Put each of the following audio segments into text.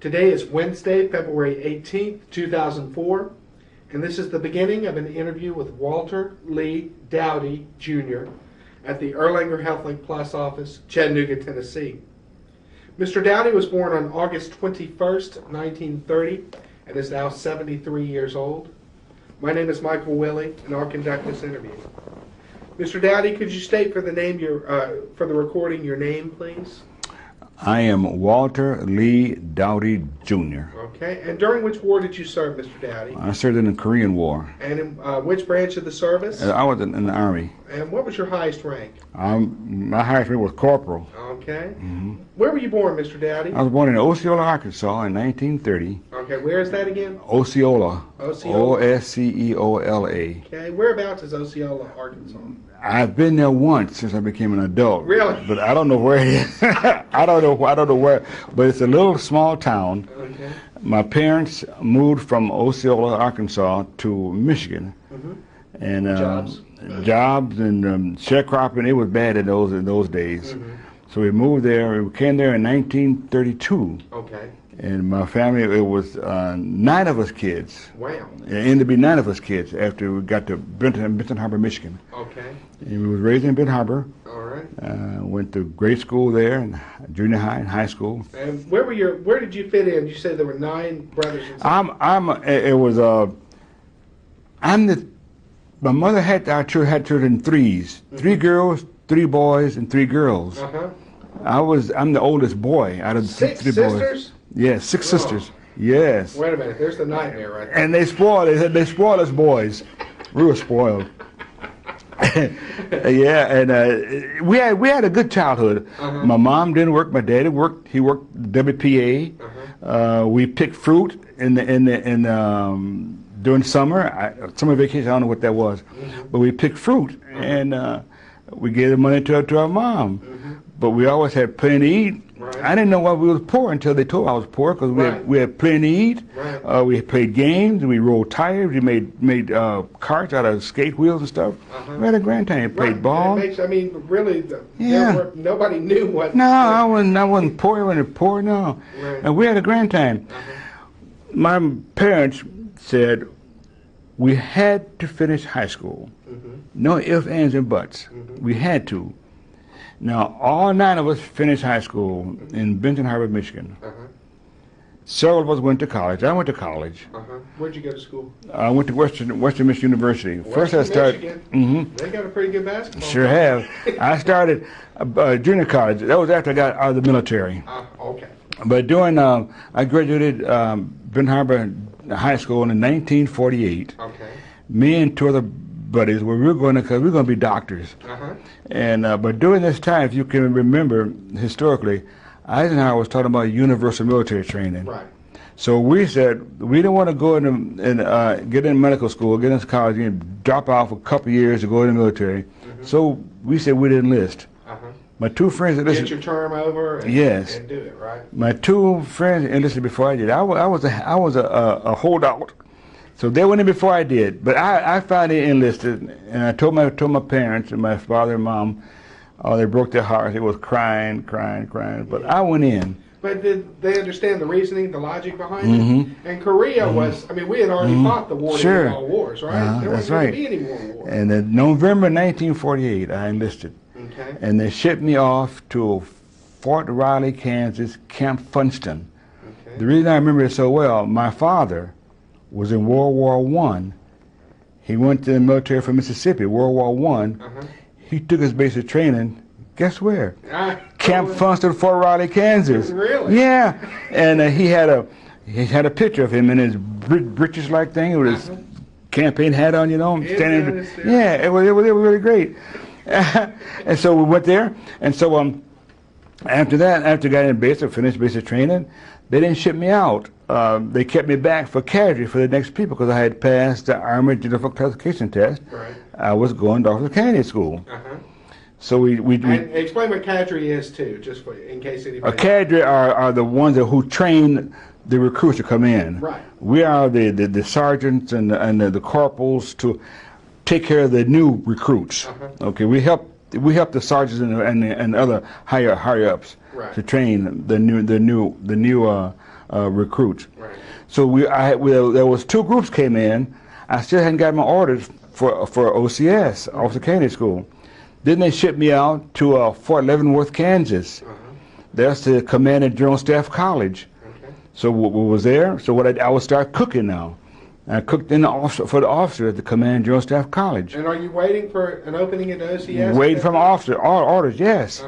Today is Wednesday, February 18th, 2004, and this is the beginning of an interview with Walter Lee Dowdy, Jr. at the Erlanger HealthLink Plus office, Chattanooga, Tennessee. Mr. Dowdy was born on August 21st, 1930, and is now 73 years old. My name is Michael Willey, and I'll conduct this interview. Mr. Dowdy, could you state for the recording your name, please? I am Walter Lee Dowdy, Jr. Okay, and during which war did you serve, Mr. Dowdy? I served in the Korean War. And in which branch of the service? I was in the Army. And what was your highest rank? My highest rank was corporal. Okay. Where were you born, Mr. Dowdy? I was born in Osceola, Arkansas in 1930. Okay, where is that again? Osceola. Osceola. Osceola. Okay, whereabouts is Osceola, Arkansas? I've been there once since I became an adult. Really? But I don't know where it is. I don't know where, but it's a little small town. Okay. My parents moved from Osceola, Arkansas to Michigan. And jobs and sharecropping, it was bad in those days. So we moved there. We came there in 1932. Okay. And my family, it was 9 of us kids. Wow. It ended up being 9 of us kids after we got to Benton Harbor, Michigan. Okay. And we was raised in Benton Harbor. All right. Went to grade school there, and junior high and high school. And where did you fit in? You said there were 9 brothers and sisters. My mother had children in threes. 3 girls, 3 boys, and 3 girls. I'm the oldest boy out of the 6 3 sisters? boys. Yes, 6 sisters. Yes. Wait a minute, there's the nightmare right there. And they spoiled us boys. We were spoiled. Yeah, and we had a good childhood. My mom didn't work. My daddy worked. He worked WPA. We picked fruit during summer. Summer vacation. I don't know what that was, but we picked fruit and we gave the money to our mom. But we always had plenty to eat. Right. I didn't know why we was poor until they told I was poor, because we had plenty to eat. Right. We played games. We rolled tires. We made carts out of skate wheels and stuff. We had a grand time. Played ball. Nobody knew what. No, I wasn't poor. I wasn't poor. No, Right. and we had a grand time. My parents said we had to finish high school. No ifs, ands, and buts. We had to. Now, all 9 of us finished high school in Benton Harbor, Michigan. Several of us went to college. I went to college. Where'd you go to school? I went to Western Michigan University. First I started. They got a pretty good basketball. Sure have. I started junior college. That was after I got out of the military. Okay. But I graduated Benton Harbor High School in 1948. Okay. Me and 2 other buddies, we were going to be doctors. And but during this time, if you can remember historically, Eisenhower was talking about universal military training. Right. So we said we didn't want to go in and get in medical school, get into college, and drop out for a couple of years to go in the military. So we said we'd enlist. My 2 friends enlisted. Get your term over. And, yes. And do it right. My 2 friends enlisted before I did. I was a holdout. So they went in before I did, but I finally enlisted, and I told my parents and my father and mom, they broke their hearts. It was crying, but I went in. But did they understand the reasoning, the logic behind it? And Korea was, we had already fought the war to all wars, right? There wasn't going to be any more wars. And in November 1948, I enlisted. Okay. And they shipped me off to Fort Riley, Kansas, Camp Funston. Okay. The reason I remember it so well, my father was in World War I. He went to the military from Mississippi, World War I. He took his basic training, guess where? Camp Funston, Fort Riley, Kansas. Really? Yeah. And he had a picture of him in his breeches-like thing with his campaign hat on, standing. Yeah, it was really great. And so we went there, and so after I got in basic, finished basic training, they didn't ship me out. They kept me back for cadre for the next people because I had passed the Army General Classification Test. Right. I was going to officer candidate school. So we and explain what cadre is too, just in case anybody. A cadre are the ones who train the recruits to come in. Right. We are the sergeants and the corporals to take care of the new recruits. Okay, we help the sergeants and other higher ups to train the new recruits. Right. So there was 2 groups came in. I still hadn't got my orders for OCS, Officer Candidate School. Then they shipped me out to Fort Leavenworth, Kansas. That's the Command and General Staff College. Okay. So we was there. So I would start cooking now. I cooked in for the officer at the Command and General Staff College. And are you waiting for an opening at OCS? Waiting for my officer, orders, yes.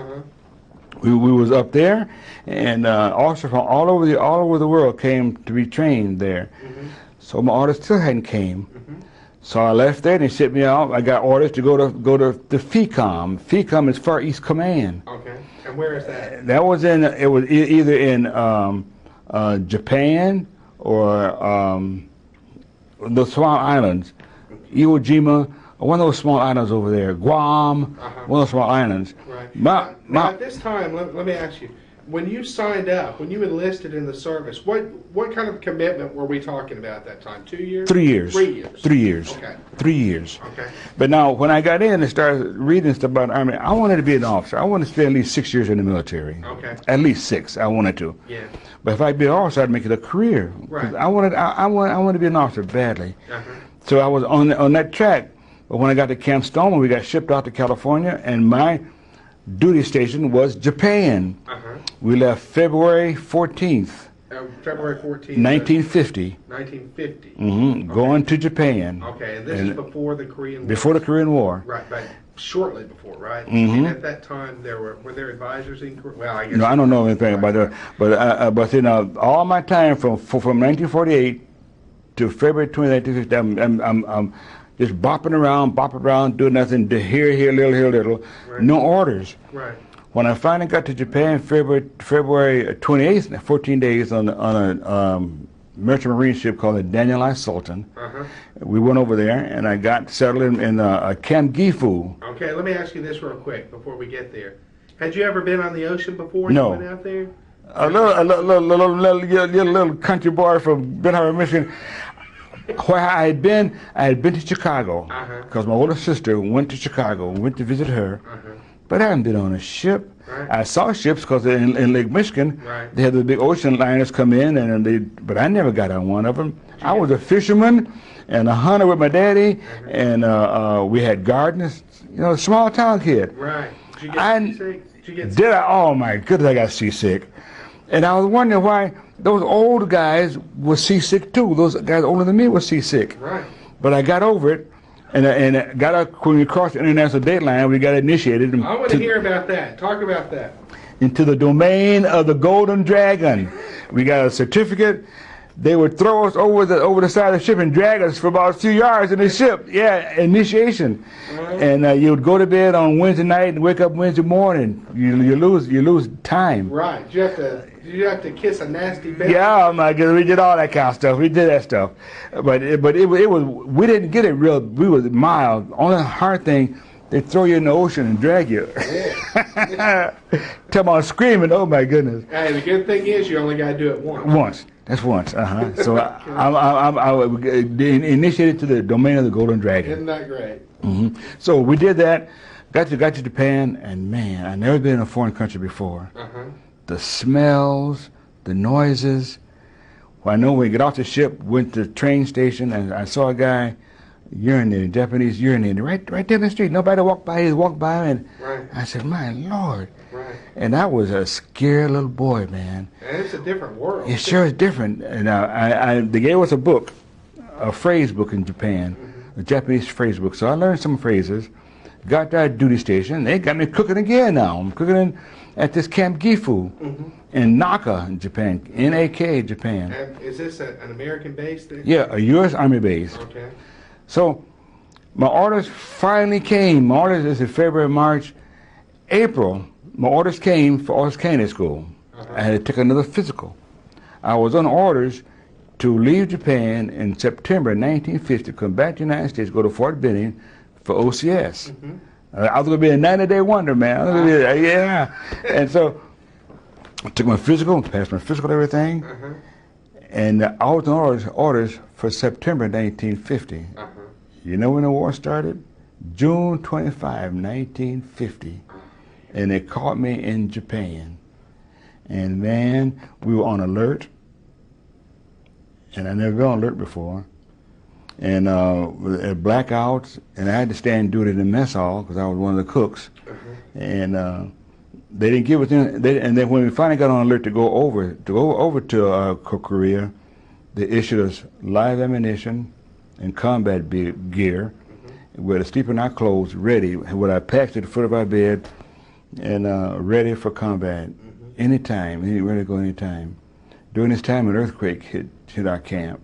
We was up there, and officers from all over the world came to be trained there. So my orders still hadn't came. So I left there, and they shipped me out. I got orders to go to FECOM. FECOM is Far East Command. Okay. And where is that? That was either in Japan or the small islands, Iwo Jima, one of those small islands over there, Guam, one of those small islands. Right. Now at this time, let me ask you, when you signed up, when you enlisted in the service, what kind of commitment were we talking about at that time? 2 years? 3 years. 3 years. 3 years. Okay. 3 years. Okay. But now, when I got in and started reading stuff about the Army, I wanted to be an officer. I wanted to spend at least 6 years in the military. Okay. At least 6. I wanted to. Yeah. But if I'd be an officer, I'd make it a career. Right. I wanted to be an officer badly. So I was on that track. But when I got to Camp Stoneman, we got shipped out to California, and my duty station was Japan. We left February 14th. February 14th. 1950. 1950. Okay. Going to Japan. Okay, and this is before the Korean War. Before the Korean War. Right, shortly before, right? And at that time, were there advisors in Korea? Well, I guess. No, I don't know anything about that. But you know, all my time from 1948 to February 20, 1950, I'm just bopping around, doing nothing. Here, little. Right. No orders. Right. When I finally got to Japan, February 28th, 14 days on a merchant marine ship called the Daniel I. Sultan. We went over there, and I got settled in Camp Gifu. Okay, let me ask you this real quick before we get there. Had you ever been on the ocean before? No. You went out there? A little country boy from Ben Harbor, Michigan. Where I had been to Chicago, because my older sister went to Chicago, went to visit her. But I hadn't been on a ship. Right. I saw ships because in Lake Michigan, they had the big ocean liners come in, but I never got on one of them. I was a fisherman and a hunter with my daddy, and we had gardens. You know, small town kid. Right. Did you get seasick? Did I? Oh my goodness, I got seasick. And I was wondering why those old guys were seasick too. Those guys older than me were seasick. Right. But I got over it. And got up when we crossed the international date line. We got initiated. I want to hear about that. Talk about that. Into the domain of the Golden Dragon. We got a certificate. They would throw us over the side of the ship and drag us for about a few yards in the ship. Yeah, initiation. And you would go to bed on Wednesday night and wake up Wednesday morning. You lose time. Right. You have to kiss a nasty baby. Yeah, oh my goodness, we did all that kind of stuff. We did that stuff, but it was we didn't get it real. We was mild. Only hard thing, they throw you in the ocean and drag you. Yeah. Tell me, I was screaming. Oh my goodness. Hey, the good thing is you only got to do it once. Once. That's once. So I initiated to the domain of the Golden Dragon. Isn't that great? So we did that. Got to Japan, and man, I never been in a foreign country before. The smells, the noises. Well, I know when we get off the ship, went to the train station, and I saw a guy urinating, Japanese urinating, right there in the street. Nobody walked by. He walked by, and I said, "My Lord!" Right. And I was a scared little boy, man. And it's a different world. It sure is different. And they gave us a book, a phrase book in Japan, a Japanese phrase book. So I learned some phrases. Got to our duty station. They got me cooking again now. I'm cooking at this Camp Gifu in Naka, in Japan, N-A-K, Japan. And is this an American base there? Yeah, a U.S. Army base. Okay. So my orders finally came. My orders is in February, March, April. My orders came for Officer Candidate School. I had to take another physical. I was on orders to leave Japan in September 1950, come back to the United States, go to Fort Benning for OCS. I was going to be a 90-day wonder, man. Yeah. And so I took my physical, passed my physical and everything, and I was on orders for September 1950. You know when the war started? June 25, 1950. And they caught me in Japan. And man, we were on alert. and I never been on alert before. And blackouts, and I had to stand duty in the mess hall because I was one of the cooks. And they didn't give us any. And then when we finally got on alert to go over to Korea, they issued us live ammunition and combat gear. We had to sleep in our clothes, ready, with our packs at the foot of our bed, and ready for combat anytime, ready to go anytime. During this time, an earthquake hit our camp,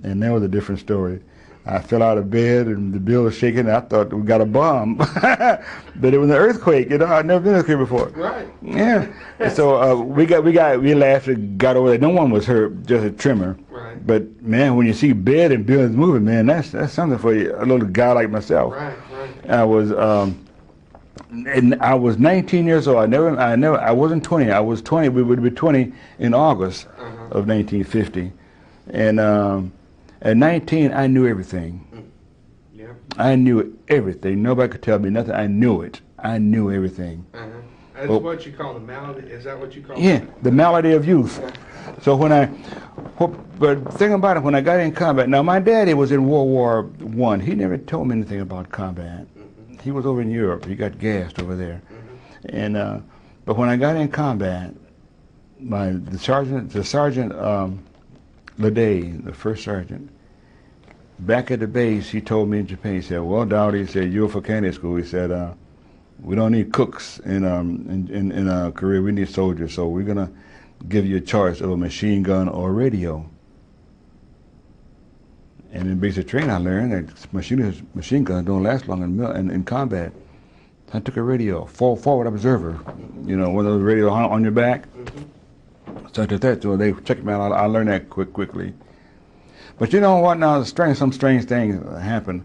and that was a different story. I fell out of bed, and the bill was shaking. I thought we got a bomb, but it was an earthquake. You know, I'd never been in an earthquake before. Right. Yeah. So we laughed and got over it. No one was hurt, just a tremor. Right. But man, when you see bed and buildings moving, man, that's something for you, a little guy like myself. Right. I was 19 years old. I wasn't 20. I was 20. We would be 20 in August of 1950, and at 19, I knew everything. Yeah. I knew everything. Nobody could tell me nothing. I knew it. I knew everything. That's what you call the malady. Is that what you call it? Yeah, the malady of youth. So but the thing about it, when I got in combat, now my daddy was in World War I. He never told me anything about combat. He was over in Europe. He got gassed over there. And but when I got in combat, the sergeant Leday, the first sergeant, back at the base, he told me in Japan, he said, well, Dowdy, he said, you're for candidate school. He said, we don't need cooks in Korea, we need soldiers, so we're going to give you a choice of a machine gun or a radio. And in basic training, I learned that machine guns don't last long in combat. I took a radio, forward observer, you know, one of those radios on your back. So they checked me out. I learned that quickly. But you know what? Now, some strange things happened.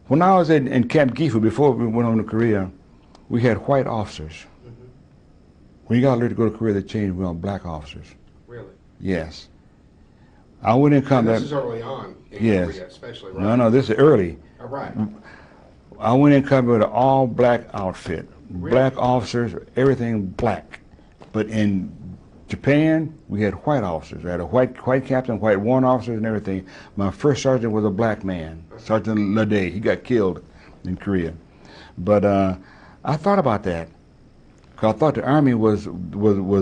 When I was in Camp Gifu, before we went on to Korea, we had white officers. When you got alert to go to Korea, they changed. We were on black officers. Really? Yes. I went in combat. And this is early on in Korea, especially, right? No, this is early. All right. I went in combat with an all-black outfit. Really? Black officers, everything black. But in Japan, we had white officers. We had a white captain, white warrant officers, and everything. My first sergeant was a black man, Sergeant Leday. He got killed in Korea. But I thought about that. Cause I thought the Army was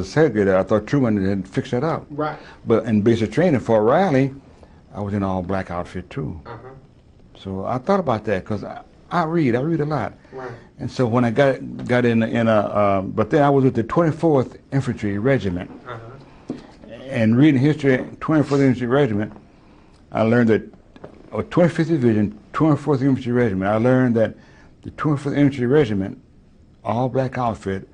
segregated. I thought Truman had fixed that up. Right. But in basic training for Riley, I was in an all-black outfit too. So I thought about that because I read a lot. Right. And so when I got in but then I was with the 24th Infantry Regiment. And reading history, 24th Infantry Regiment, I learned that 25th Division, 24th Infantry Regiment, I learned that the 24th Infantry Regiment, all black outfit,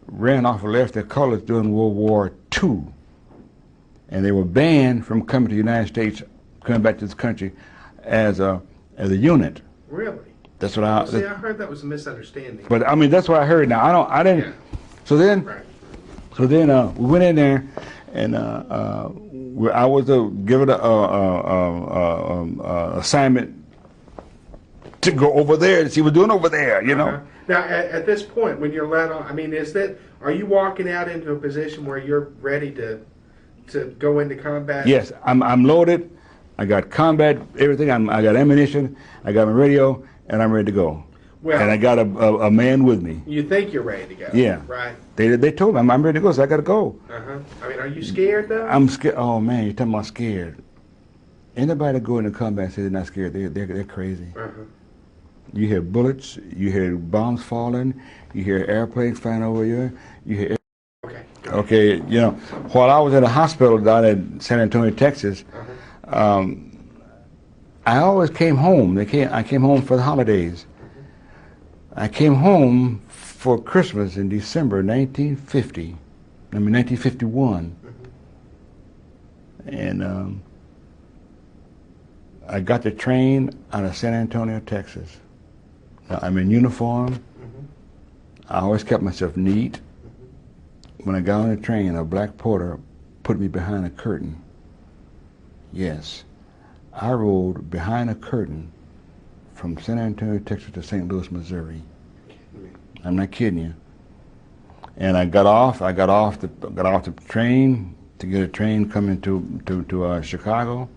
ran off and left their colors during World War II. And they were banned from coming to the United States, coming back to this country as a unit. Really? That's what I heard that was a misunderstanding. But I mean, that's what I heard. Now I didn't. Yeah. So then we went in there, and I was given a assignment to go over there and see what's doing over there. You know. Now at this point, when you're let on, I mean, are you walking out into a position where you're ready to go into combat? Yes, I'm loaded. I got combat, everything. I got ammunition. I got my radio. And I'm ready to go. Well, and I got a man with me. You think you're ready to go? Yeah. Right. They told me I'm ready to go, so I got to go. I mean, are you scared though? I'm scared. Oh man, you're talking about scared. Anybody that go into combat and say they're not scared, they're crazy. You hear bullets, you hear bombs falling, you hear airplanes flying over you, you hear. Okay. You know, while I was at a hospital down in San Antonio, Texas. I always came home. I came home for the holidays. I came home for Christmas in December 1951. And I got the train out of San Antonio, Texas. Now, I'm in uniform. I always kept myself neat. When I got on the train, a black porter put me behind a curtain. Yes. I rode behind a curtain from San Antonio, Texas to St. Louis, Missouri. I'm not kidding you. And I got off the train, to get a train coming to Chicago,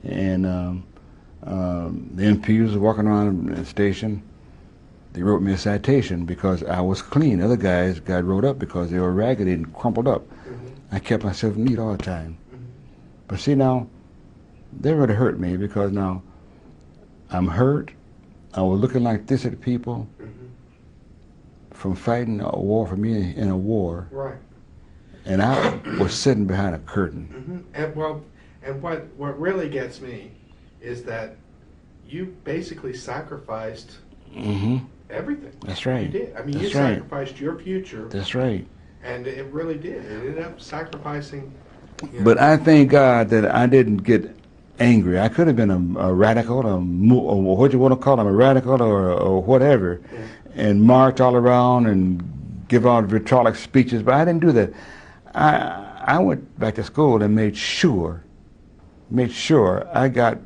and the MPs were walking around the station. They wrote me a citation because I was clean. Other guys got wrote up because they were raggedy and crumpled up. I kept myself neat all the time. But see now, they really hurt me because now I'm hurt. I was looking like this at people from fighting a war for me in a war. Right. And I was sitting behind a curtain. And what really gets me is that you basically sacrificed everything. That's right. You did. I mean, That's you right. sacrificed your future. That's right. And it really did. It ended up sacrificing. You know. But I thank God that I didn't get angry. I could have been a radical, or what you want to call them, a radical or whatever, and march all around and give out vitriolic speeches. But I didn't do that. I went back to school and made sure I got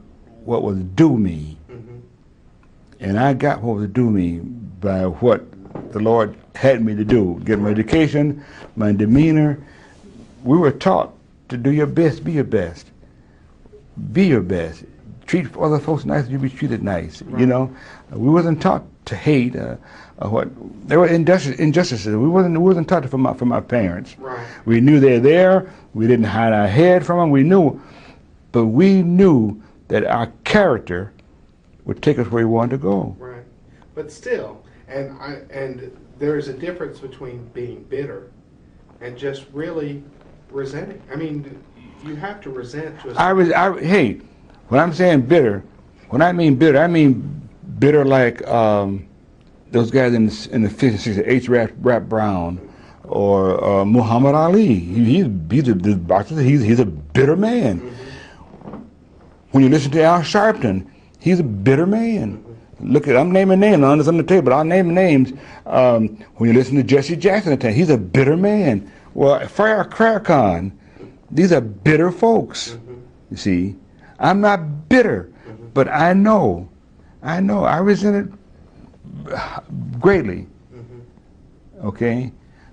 what was due me. And I got what was due me by what the Lord had me to do. Get my education, my demeanor. We were taught to do your best, be your best. Be your best. Treat other folks nice, you'll be treated nice. Right. You know, we wasn't taught to hate. There were injustices. We wasn't taught from our parents. Right. We knew they're there. We didn't hide our head from them. We knew, but we knew that our character would take us where we wanted to go. Right. But still, and there is a difference between being bitter and just really resenting. I mean, you have to resent to a hey, when I'm saying bitter, when I mean bitter like those guys in the 50s, 60s, H. Rap Brown or Muhammad Ali. He's a bitter man. When you listen to Al Sharpton, he's a bitter man. Look at, I'm naming names on the table. I'll name names. When you listen to Jesse Jackson, he's a bitter man. Well, Farrakhan, these are bitter folks. You see, I'm not bitter, but I know, I resent it greatly. Okay,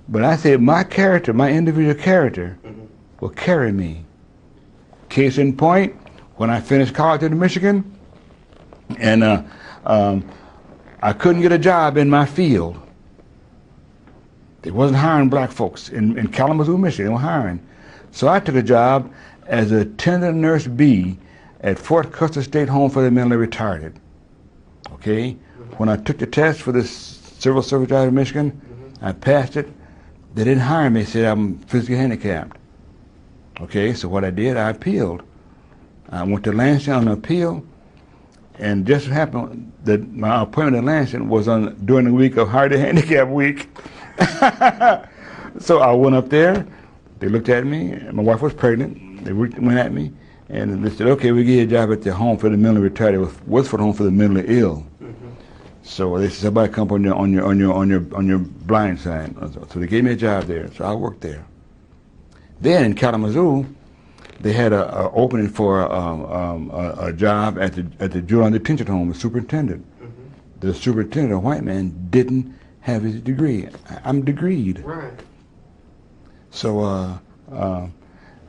but I say my character, my individual character, will carry me. Case in point, when I finished college in Michigan, and I couldn't get a job in my field. They wasn't hiring black folks in Kalamazoo, Michigan. They weren't hiring. So I took a job as a attendant nurse B at Fort Custer State Home for the Mentally Retarded. Okay? When I took the test for this civil service job in Michigan, I passed it. They didn't hire me. They said I'm physically handicapped. Okay, so what I did, I appealed. I went to Lansing on an appeal, and just happened that my appointment at Lansing was during the week of Hardy Handicap Week. So I went up there. They looked at me. My wife was pregnant. They went at me, and they said, "Okay, we give you a job at the home for the mentally retarded." It was for the home for the mentally ill. So they said, "Somebody come on your blind side." So they gave me a job there. So I worked there. Then in Kalamazoo, they had a opening for a job at the Juvenile detention home, the superintendent. The superintendent, a white man, didn't have his degree. I'm degreed. Right. So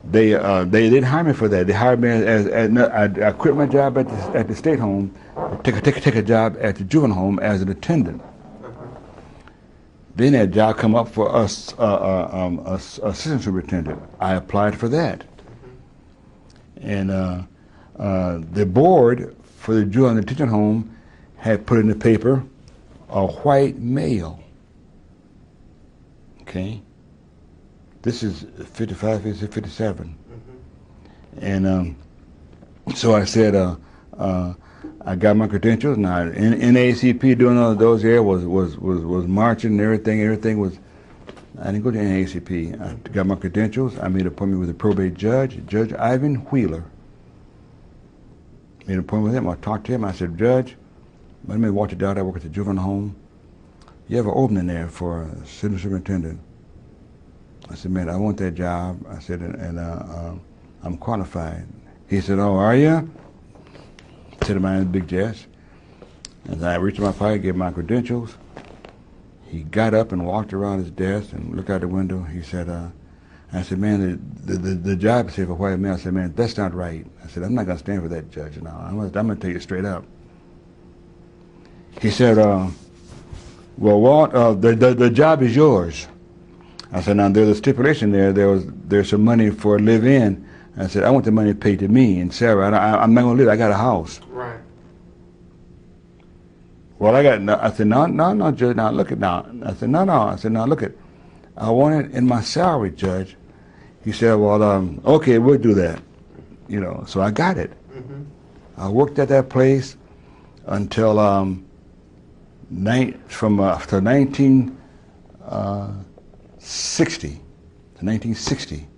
they didn't hire me for that. They hired me as I quit my job at the state home, take a job at the juvenile home as an attendant. Then that job come up for us, assistant superintendent. I applied for that. And the board for the juvenile detention home had put in the paper a white male. Okay? This is 55, 57. And so I said, I got my credentials. Now, NAACP during all those years was marching and everything. Everything was, I didn't go to NAACP. I got my credentials. I made an appointment with the probate judge, Judge Ivan Wheeler. Made an appointment with him. I talked to him. I said, "Judge, my name is Walter Dowdy. I work at the juvenile home. You have an opening there for a citizenship superintendent." I said, "Man, I want that job." I said, and I'm qualified. He said, "Oh, are you?" I said, "My name is Big Jess." And I reached in my pocket, gave my credentials. He got up and walked around his desk and looked out the window. He said, I said, man, the job is here for white men. I said, man, that's not right. I said, I'm not going to stand for that, Judge. No, I'm going to tell you straight up. He said, well, Walt, the job is yours. I said, now, there's a stipulation there. There's some money for a live-in. I said, I want the money paid to me and Sarah. I'm not going to live. I got a house. Right. Well, I said, no, Judge, now, look it now. I said, no. I said, now, look it. I want it in my salary, Judge. He said, well, okay, we'll do that. You know, so I got it. Mm-hmm. I worked at that place until from 1960 to 1960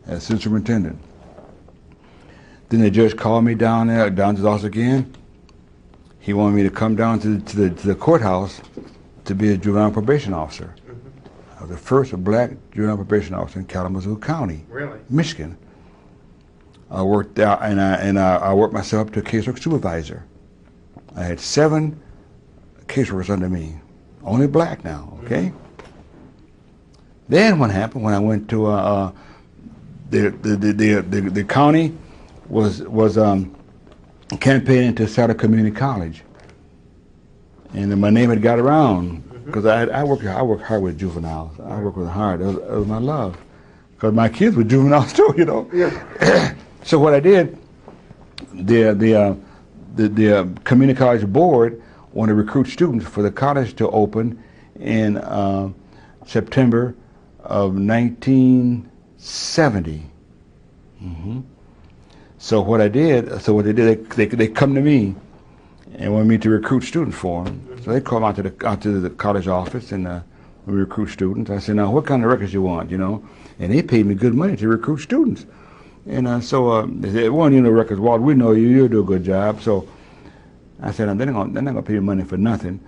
as superintendent. Then the judge called me down to his office again. He wanted me to come down to the courthouse to be a juvenile probation officer. I was the first black juvenile probation officer in Kalamazoo County, really? Michigan. I worked out, and I worked myself up to a casework supervisor. I had 7 caseworkers under me, only black now. Okay. Then what happened when I went to the county was campaigning to start a community college, and then my name had got around. Because I work hard with juveniles. I work with hard. That was my love. Because my kids were juveniles too, you know. Yeah. So what I did, the community college board wanted to recruit students for the college to open in September of 1970. Mm-hmm. So what they did, they come to me and wanted me to recruit students for them. So they called out to the college office and we recruit students. I said, now what kind of records you want, you know? And they paid me good money to recruit students. And so they said, well, you know, records, Walt, we know you'll do a good job. So I said, they're not going to pay me money for nothing.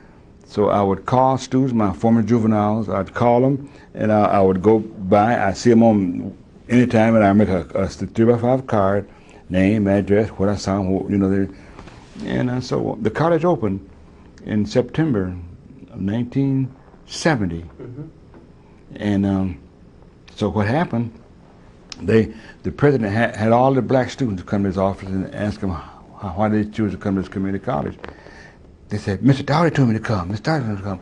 So I would call students, my former juveniles, I'd call them, and I would go by, I'd see them on anytime, and I'd make a 3x5 card, name, address, what I saw, you know, and so the college opened in September of 1970. And so what happened, the president had all the black students come to his office and ask him why they choose to come to this community college. They said, Mr. Dowdy told me to come. Mr. Dowdy told me to come.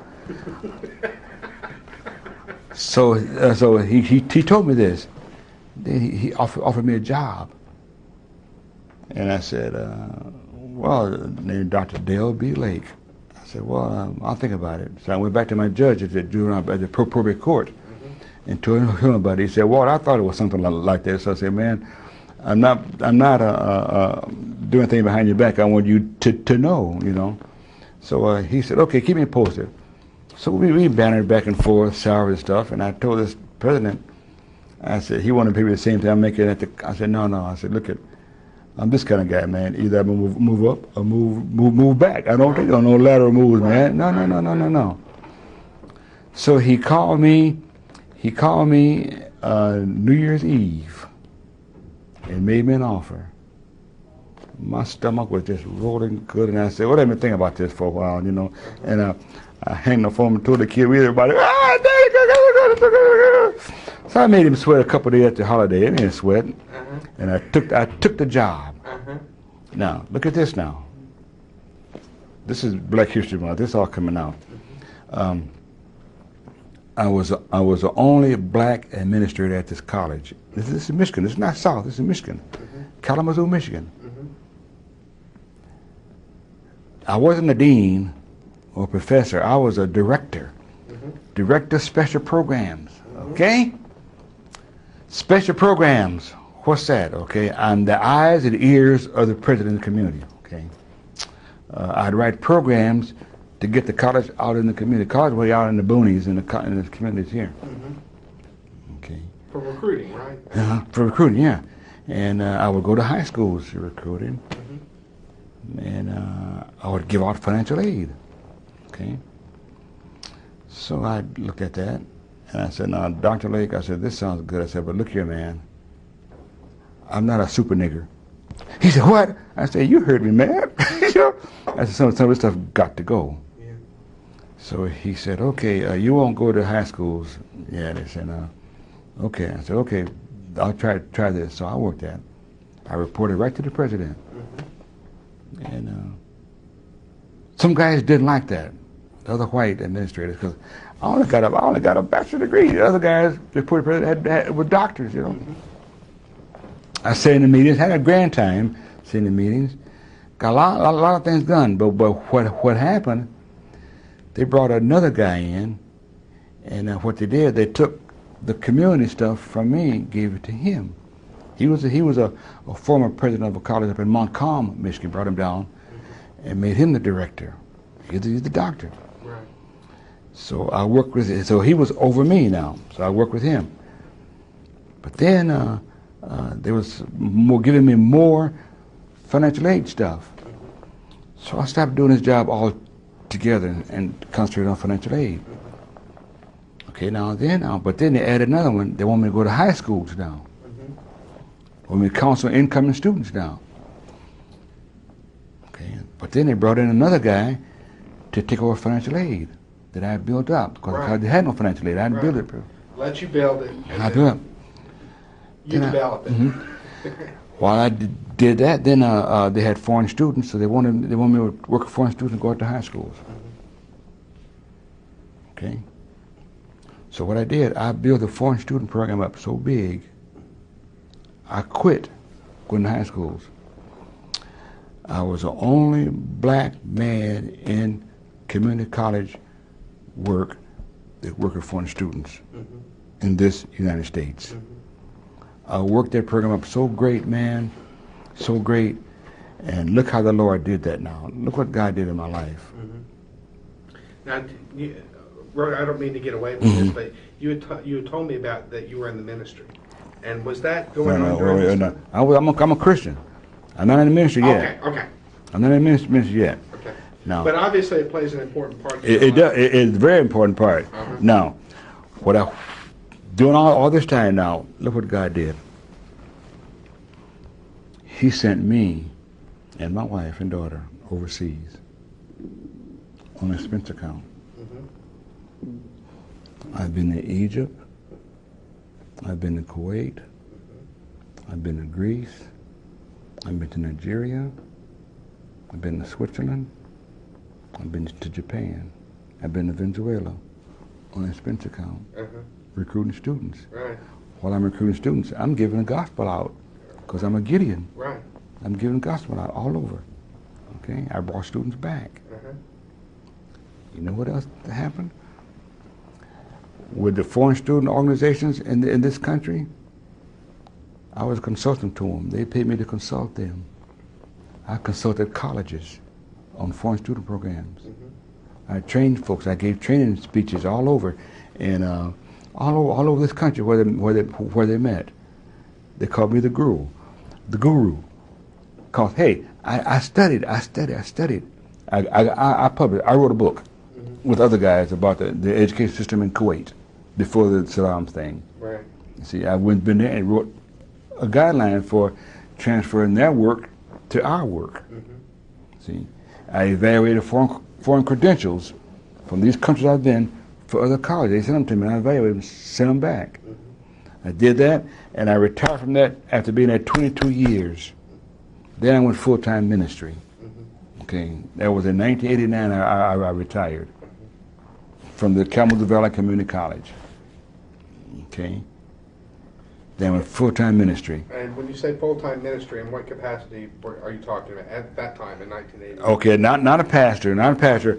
So he told me this. Then he offered me a job. And I said, well, named Dr. Dale B. Lake. I said, well, I'll think about it. So I went back to my judge at the probate court and told him about it. He said, well, I thought it was something like this. So I said, man, I'm not doing anything behind your back. I want you to know, you know. So he said, okay, keep me posted. So we bantered back and forth, salary and stuff, and I told this president, I said, he wanted to pay me the same thing I'm making at the, I said, no. I said, look at, I'm this kind of guy, man. Either I'm gonna move up or move back. I don't take no lateral moves, man. No. So he called me New Year's Eve and made me an offer. My stomach was just rolling good, and I said, well, let me think about this for a while, you know. And I hang the phone and told the kid with everybody, so I made him sweat a couple of days at the holiday. I made him sweat, and I took the job. Now, look at this now. This is Black History Month. This is all coming out. I was the only black administrator at this college. This is Michigan. This is not South. This is Michigan, Kalamazoo, Michigan. I wasn't a dean or professor. I was a director. Director of special programs. Okay? Special programs. What's that? Okay? I'm the eyes and ears of the president of the community. Okay? I'd write programs to get the college out in the community. College way out in the boonies in the communities here. Okay. For recruiting, right? For recruiting, yeah. And I would go to high schools to recruiting. And I would give out financial aid. Okay. So I looked at that, and I said, now, Dr. Lake, I said, this sounds good. I said, but look here, man. I'm not a super nigger. He said, what? I said, you heard me, man. You know? I said, some of this stuff got to go. Yeah. So he said, okay, you won't go to high schools. Yeah, they said, Okay, I said, okay, I'll try this. So I worked that. I reported right to the president. And some guys didn't like that, the other white administrators, because I only got a bachelor's degree. The other guys, reported president, were doctors, you know. I sat in the meetings, had a grand time sitting in the meetings, got a lot of things done. But what happened? They brought another guy in, and what they did, they took the community stuff from me and gave it to him. He was a former president of a college up in Montcalm, Michigan. Brought him down and made him the director. He's the doctor. Right. So I worked with him. So he was over me now. So I worked with him. But then there was giving me more financial aid stuff. So I stopped doing this job all together and concentrated on financial aid. Okay, but then they added another one. They want me to go to high schools now. Want me to counsel incoming students now. Okay, but then they brought in another guy to take over financial aid that I had built up, because I had no financial aid. I hadn't built it. Let you build it. I built it. You develop it. While I did that, then they had foreign students, so they wanted me to work with foreign students and go out to high schools. Okay. So what I did, I built the foreign student program up so big, I quit going to high schools. I was the only black man in community college work that worked with foreign students in this United States. I worked that program up so great, man, so great, and look how the Lord did that now. Look what God did in my life. Now, I don't mean to get away from this, but you had told me about that you were in the ministry. And was that going on during this time? I'm a Christian. I'm not in the ministry yet. Okay. I'm not in the ministry yet. Okay. No. But obviously it plays an important part. It does. It's a very important part. Now, doing all this time now, look what God did. He sent me and my wife and daughter overseas on an expense account. I've been to Egypt. I've been to Kuwait. I've been to Greece. I've been to Nigeria. I've been to Switzerland. I've been to Japan. I've been to Venezuela on an expense account, recruiting students. Right. While I'm recruiting students, I'm giving the gospel out, because I'm a Gideon. Right. I'm giving the gospel out all over. Okay, I brought students back. You know what else happened? With the foreign student organizations in this country, I was a consultant to them. They paid me to consult them. I consulted colleges on foreign student programs. I trained folks. I gave training speeches all over, and all over this country where they met. They called me the guru. Cause hey, I studied. I published. I wrote a book with other guys about the education system in Kuwait before the Saddam thing. Right. See, I been there and wrote a guideline for transferring their work to our work. See, I evaluated foreign credentials from these countries I've been for other colleges. They sent them to me, and I evaluated them, sent them back. I did that, and I retired from that after being there 22 years. Then I went full-time ministry. Okay, that was in 1989. I retired from the Kalamazoo Valley Community College. Okay. Then went full-time ministry. And when you say full-time ministry, in what capacity are you talking about at that time in 1980? Okay, not a pastor.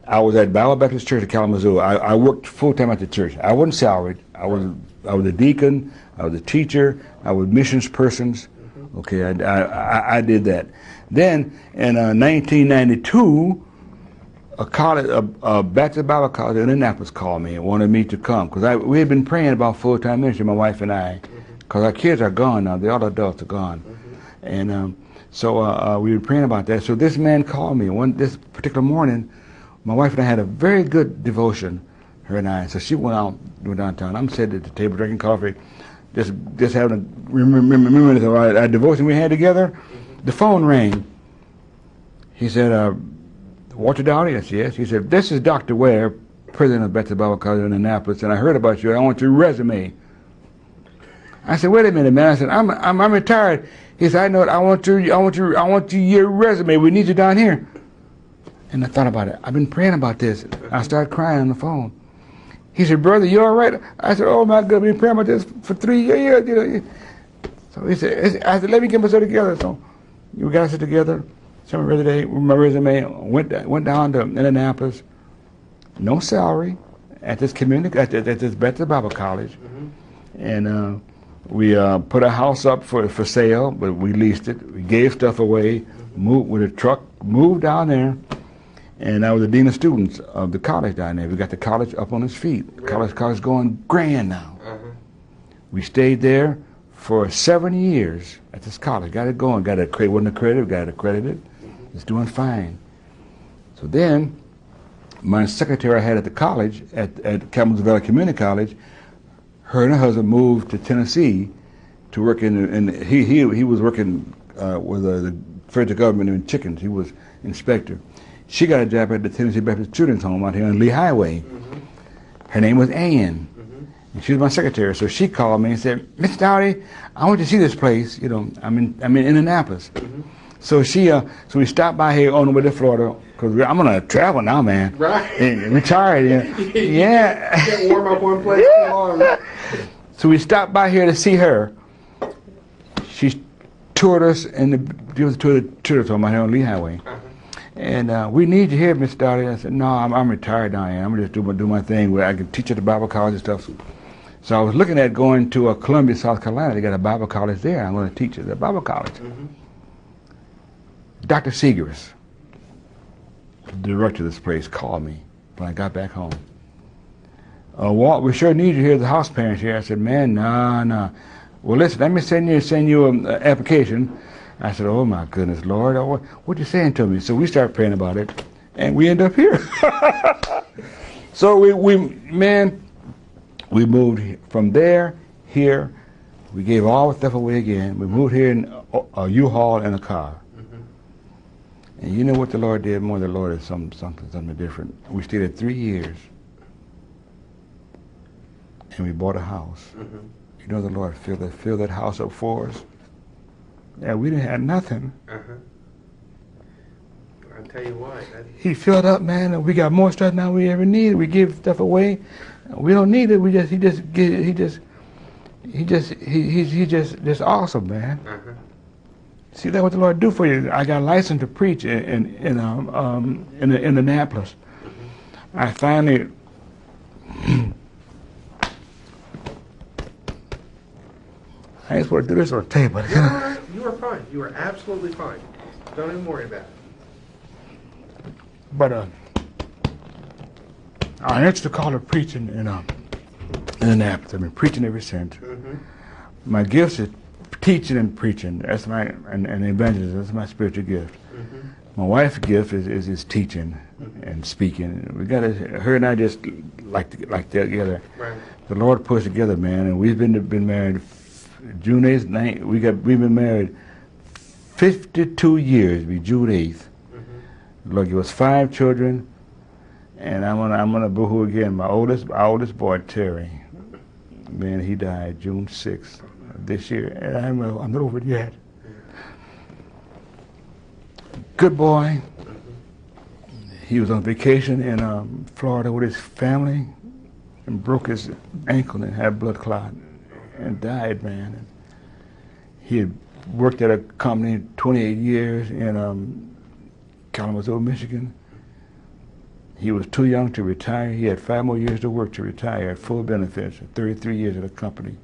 I was at Bible Baptist Church in Kalamazoo. I worked full-time at the church. I wasn't salaried. I was a deacon. I was a teacher. I was missions persons. Okay, I did that. Then in 1992, a Baptist Bible college in Indianapolis called me and wanted me to come, because we had been praying about full-time ministry, my wife and I, because our kids are gone now. The other adults are gone. And so we were praying about that. So this man called me this particular morning. My wife and I had a very good devotion, her and I. So she went downtown. I'm sitting at the table drinking coffee, just having a remembering our devotion we had together. The phone rang. He said, Walter Dowdy? I said, yes. He said, this is Dr. Ware, president of Baptist Bible College in Indianapolis, and I heard about you. I want your resume. I said, wait a minute, man. I said, I'm retired. He said, I know it. I want your resume. We need you down here. And I thought about it. I've been praying about this. I started crying on the phone. He said, brother, you all right? I said, oh my God, I've been praying about this for 3 years. You know. So he said, I said, let me get myself together. So we got us together. Sent my resume. Went down to Indianapolis. No salary at this this Bethel Bible College, and we put a house up for sale, but we leased it. We gave stuff away. Moved with a truck. Moved down there. And I was the dean of students of the college down there. We got the college up on its feet. Really? College going grand now. We stayed there for 7 years at this college. Got it going. Wasn't accredited. Got it accredited. It's doing fine. So then, my secretary I had at the college, at Campbell's Valley Community College, her and her husband moved to Tennessee to work he was working with the federal government in chickens. He was inspector. She got a job at the Tennessee Baptist Children's Home out here on Lee Highway. Her name was Ann. And she was my secretary. So she called me and said, Mr. Dowdy, I want you to see this place. You know, I'm in Indianapolis. So so we stopped by here on the way to Florida, because I'm gonna travel now, man. Right. And retired. Yeah. You can't warm up one place too long. So we stopped by here to see her. She toured us and the children's home out here on Lee Highway. And we need you here, Mr. Dowdy. I said, no, I'm retired now. I'm just do my thing where I can teach at the Bible college and stuff. So I was looking at going to Columbia, South Carolina. They got a Bible college there. I'm going to teach at the Bible college. Dr. Seegers, the director of this place, called me when I got back home. Walt, we sure need you here, the house parents here. I said, man, nah. Well, listen, let me send you an application. I said, oh my goodness, Lord, what you saying to me? So we started praying about it, and we end up here. So we moved from there, here. We gave all the stuff away again. We moved here in a U-Haul and a car. And you know what the Lord did? More than the Lord is something different. We stayed there 3 years, and we bought a house. You know the Lord filled that house up for us. Yeah, we didn't have nothing. I'll tell you what. He filled up, man, and we got more stuff now we ever needed. We give stuff away. We don't need it. He's just awesome, man. See, that's what the Lord do for you. I got a license to preach in Indianapolis. I finally. I just want to do this on a table. You are fine. You are absolutely fine. Don't even worry about it. But I answered the call to preaching in Indianapolis. I've been preaching ever since. My gifts is teaching and preaching. That's and evangelism. That's my spiritual gift. My wife's gift is teaching and speaking. We got her and I just like together. Right. The Lord put us together, man, and we've been married. June 8th, we've been married 52 years. It'll be June 8th. Look, it was 5 children, and I'm gonna boohoo again. My oldest boy, Terry, man, he died June 6th this year, and I'm not over it yet. Good boy. He was on vacation in Florida with his family and broke his ankle and had a blood clot and died, man. And he had worked at a company 28 years in Kalamazoo, Michigan. He was too young to retire. He had 5 more years to work to retire at full benefits, 33 years at a company.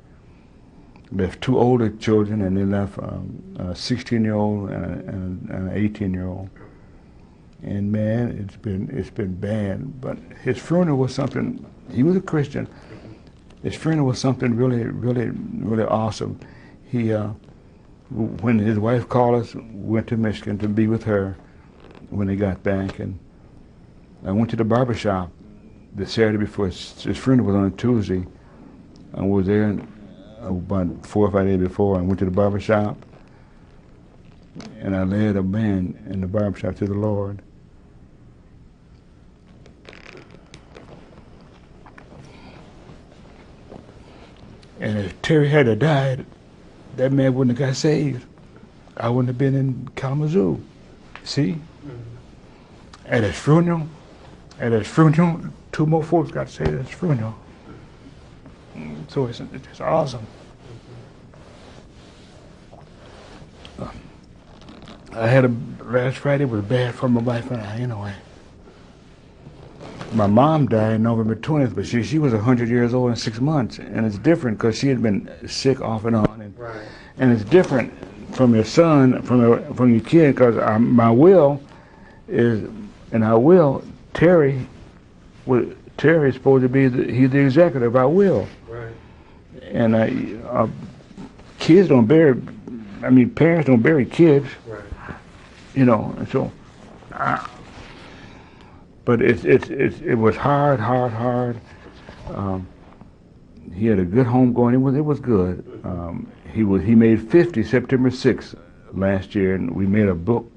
Left 2 older children, and they left a 16-year-old and an 18-year-old. And man, it's been bad. But his funeral was something. He was a Christian. His funeral was something really, really, really awesome. He, when his wife called us, went to Michigan to be with her when they got back, and I went to the barber shop the Saturday before his funeral was on a Tuesday. I was there about 4 or 5 days before. I went to the barber shop, and I led a man in the barber shop to the Lord. And if Terry had died, that man wouldn't have got saved. I wouldn't have been in Kalamazoo. See? At his funeral, two more folks got saved at his funeral. So it's awesome. I had last Friday was bad for my wife and I, anyway. My mom died November 20th, but she was 100 years old in 6 months, and it's different because she had been sick off and on, and it's different from your son, from your kid, because my will is, and our will, Terry's supposed to be he's the executive of our will, and kids don't bury, parents don't bury kids, you know, and so. But it was hard. He had a good home going. It was good. He made 50 September 6th last year, and we made a book,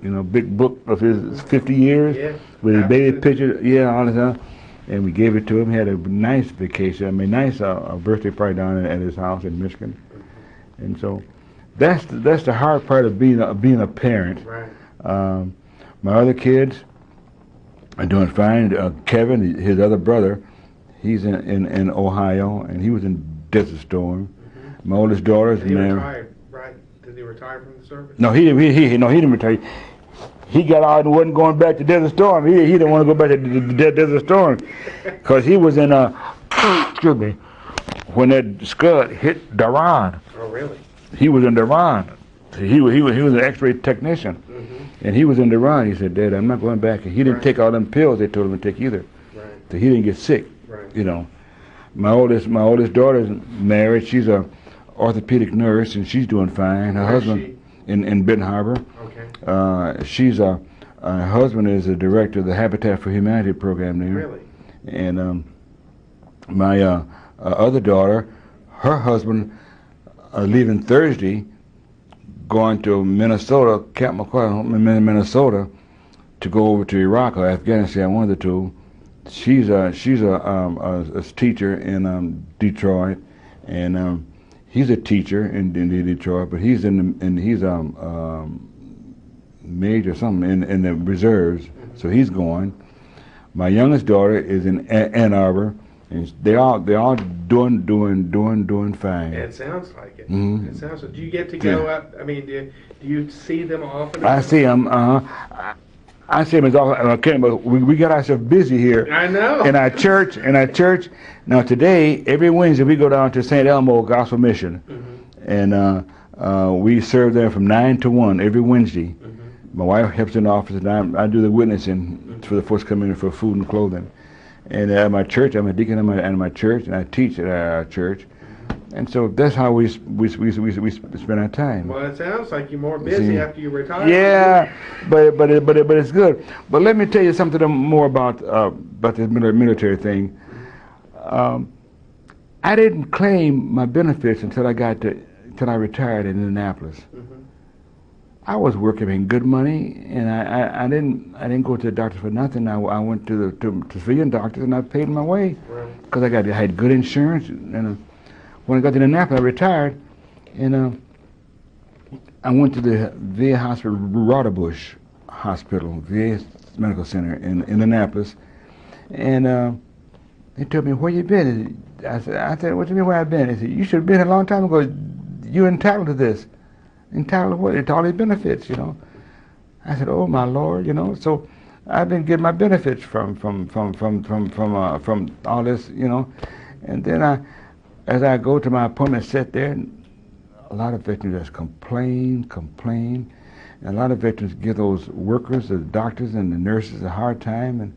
big book of his 50 years with his baby picture, all the time. And we gave it to him. He had a nice vacation. Nice birthday party down at his house in Michigan. And so that's the hard part of being a parent. My other kids are doing fine. Kevin, his other brother, he's in Ohio, and he was in Desert Storm. My oldest daughter's married. Retired, right? Did he retire from the service? No, he didn't retire. He got out and wasn't going back to Desert Storm. He didn't want to go back to Desert Storm because he was in excuse me, when that Scud hit Duran. Oh, really? He was in Duran. He was an X-ray technician. And he was in Iran. He said, Dad, I'm not going back. He didn't take all them pills they told him to take either. So he didn't get sick. My oldest daughter's married. She's a orthopedic nurse, and she's doing fine. Her husband in Benton Harbor. Her husband is the director of the Habitat for Humanity program there. Really? And my other daughter, her husband leaving Thursday, going to Minnesota, Camp McCoy, Minnesota, to go over to Iraq or Afghanistan, one of the two. She's a teacher in Detroit, and he's a teacher in Detroit, but he's he's major something in the reserves, so he's going. My youngest daughter is in Ann Arbor, and they all doing fine. It sounds like it. It sounds like. Do you get to go up? Do you see them often? I see them. I see them as often. But we got ourselves busy here. I know. In our church. Now today, every Wednesday, we go down to St. Elmo Gospel Mission, and we serve there from 9 to 1 every Wednesday. My wife helps in the office, and I do the witnessing for the folks coming in for food and clothing. And at my church, I'm a deacon in my church, and I teach at our church. And so that's how we spend our time. Well, it sounds like you're more busy after you retire. Yeah, but it's good. But let me tell you something more about this military thing. I didn't claim my benefits until I retired in Indianapolis. I was working in good money, and I didn't go to the doctor for nothing. I went to civilian doctors, and I paid my way because I had good insurance. And when I got to Indianapolis, I retired, and I went to the VA hospital, Rodebush Hospital, VA Medical Center in Indianapolis, and they told me, "Where you been?" I said, "What do you mean where I've been?" They said, "You should have been here a long time ago. You're entitled to this." Entitled to what? To all these benefits, I said, "Oh my Lord," So I've been getting my benefits from all this, And then as I go to my appointment, sit there, and a lot of veterans just complain, and a lot of veterans give those workers, the doctors and the nurses, a hard time, and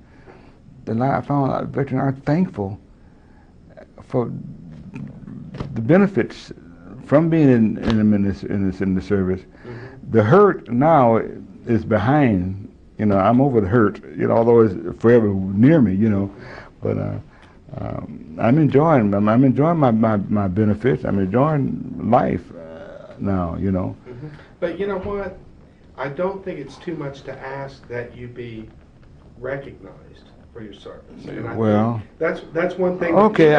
I found a lot of veterans aren't thankful for the benefits from being in the service. The hurt now is behind. I'm over the hurt. Although it's forever near me. But I'm enjoying my benefits. I'm enjoying life now. But you know what? I don't think it's too much to ask that you be recognized for your service. And I Well, think that's one thing. Okay,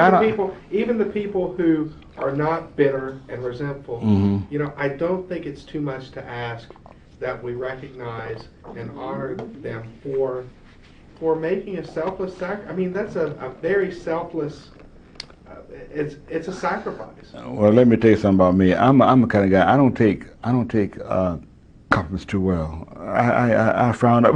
Even the people who are not bitter and resentful, you know, I don't think it's too much to ask that we recognize and honor them for making a selfless sacrifice. I mean, that's a very selfless. It's a sacrifice. Well, let me tell you something about me. I'm a kind of guy. I don't take compliments too well. I frown up,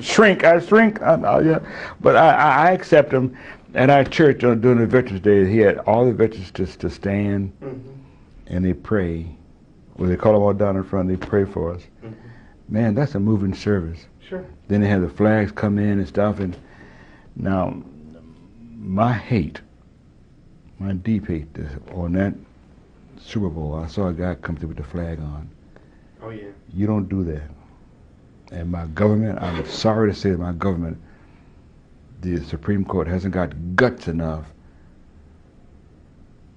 shrink. Yeah. But I accept them. At our church during the Veterans Day, he had all the veterans to stand and they pray. Well, they call them all down in front. They pray for us. Man, that's a moving service. Sure. Then they have the flags come in and stuff. And now, my deep hate on that Super Bowl, I saw a guy come through with the flag on. Oh, yeah. You don't do that. And my government, I'm sorry to say that my government, the Supreme Court hasn't got guts enough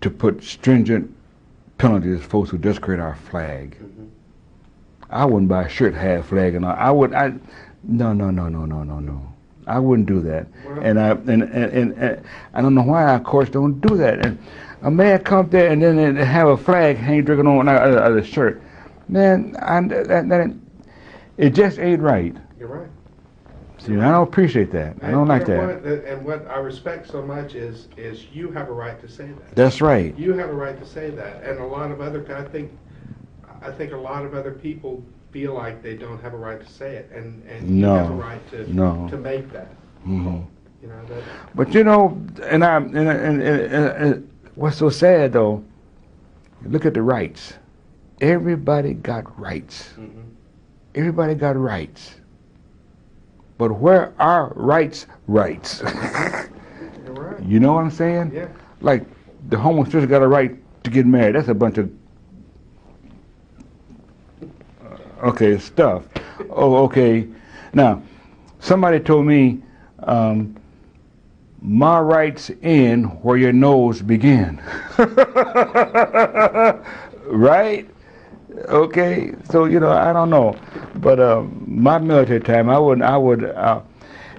to put stringent penalties for folks who desecrate our flag. I wouldn't buy a shirt half flag and all. No. I wouldn't do that. Well, and I don't know why our courts don't do that. And a man come there and then they have a flag hanging drinking on the shirt. Man, it just ain't right. You're right. See, I don't appreciate that. I don't like that. And what I respect so much is you have a right to say that. That's right. You have a right to say that, and a lot of other I think a lot of other people feel like they don't have a right to say it, and you have a right to make that. You know that. But you know, and what's so sad though? Look at the rights. Everybody got rights. Everybody got rights. But where are rights? You're right. You know what I'm saying? Yeah. Like the homosexual got a right to get married. That's a bunch of stuff. Oh, okay. Now, somebody told me my rights end where your nose begin. Right? Okay. So you know, I don't know, but my military time, I would,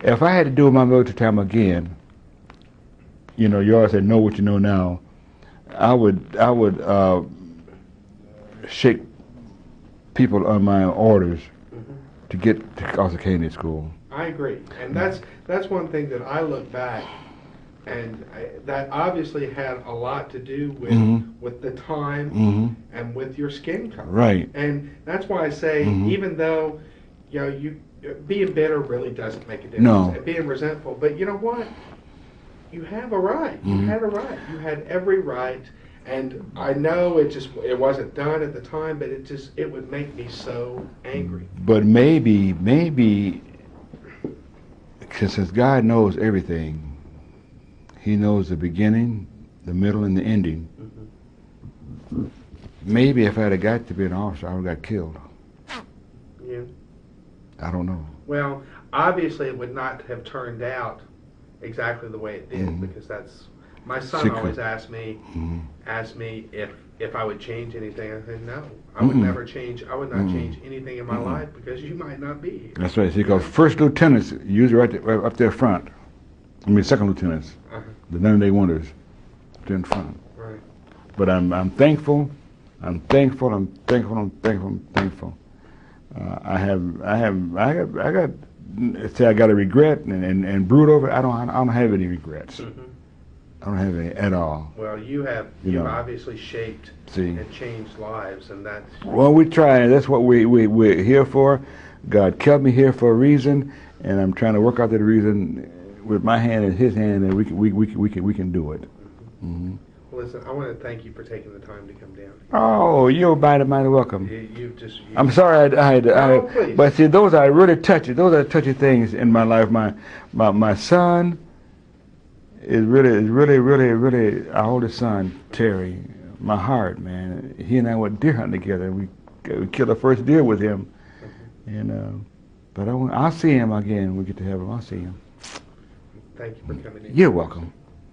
if I had to do my military time again, you know, you always said know what you know now. I would shake people on my orders to get to Oscar Kennedy School. I agree, and that's one thing that I look back, and that obviously had a lot to do with the time and with your skin color. Right. And that's why I say, even though you know you being bitter really doesn't make a difference. No. And being resentful, but you know what? You have a right. You had a right. You had every right. And I know it wasn't done at the time, but it would make me so angry. But maybe, since God knows everything, He knows the beginning, the middle, and the ending. Maybe if I'd have got to be an officer, I would have got killed. Yeah. I don't know. Well, obviously it would not have turned out exactly the way it did, because that's... My son always asked me if I would change anything. I said no. I would never change. I would not change anything in my life because you might not be here. That's right. See, because first lieutenants usually right up there front. I mean, second lieutenants, the none-day wonders, up there in front. Right. But I'm thankful. I'm thankful. I got a regret and brood over it. I don't have any regrets. I don't have any at all. Well, you've obviously shaped and changed lives, and that's... Well, we try, and that's what we're here for. God kept me here for a reason, and I'm trying to work out that reason with my hand and His hand, and we can do it. Well, listen, I want to thank you for taking the time to come down. Oh, you're mighty welcome. I'm sorry but see, those are really touchy. Those are touchy things in my life. My son is really our oldest son, Terry. My heart, man. He and I went deer hunting together. We killed our first deer with him, and but I'll see him again. We get to have him. I'll see him. Thank you for coming in. You're welcome.